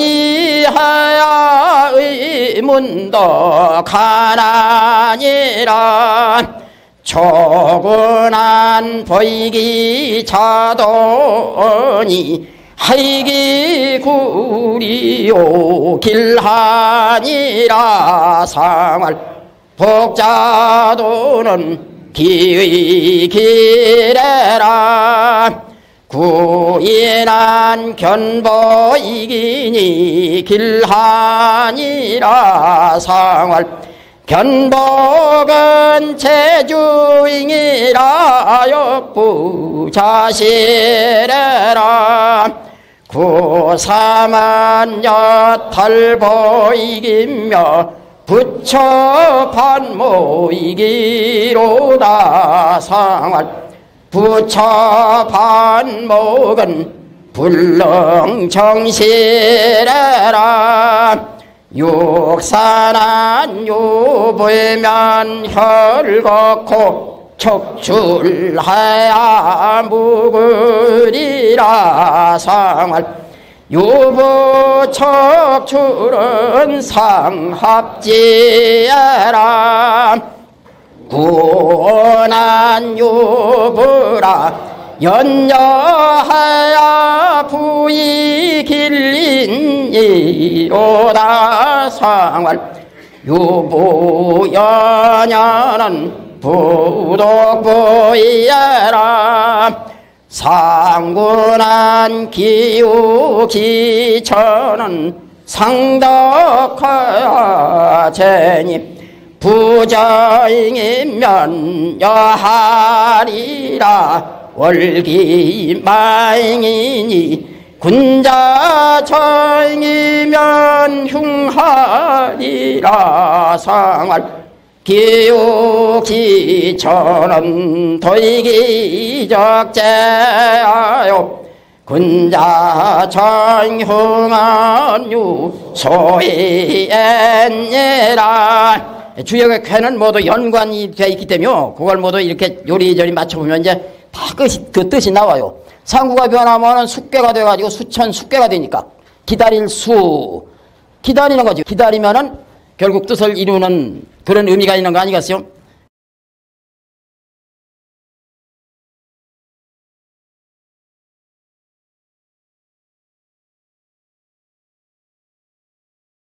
의문덕하나니라 초군한 보이기 자도니 하이기구리오 길하니라 상활 복자도는 기의 기래라 구인한 견보이기니 길하니라 상활 견복은 제주잉이라 역부자시래라 구사만 여탈보이기며 부처반모이기로다 상활 부처반목은 불능정시래라 육산한 유불면 혈겁고 척출해야 묵으리라 상활 유부척출은 상합지야라 구원한 유부라 연여하야 부이 길린 이로다 상활 유부연여는 부독부이야라 상군한 기우기천은 상덕하야 제니 부자잉이면 여하리라 월기마잉이니 군자처잉이면 흉하리라 상활 기우기천은 도이기적제하요 군자처잉흉한 유소이엔예라 주역의 쾌는 모두 연관이 되어 있기 때문에 그걸 모두 이렇게 요리조리 맞춰보면 이제 다 그 뜻이 나와요. 상구가 변하면 숙괴가 돼가지고 수천 숙괴가 되니까 기다릴 수 기다리는 거지. 기다리면은 결국 뜻을 이루는 그런 의미가 있는 거 아니겠어요?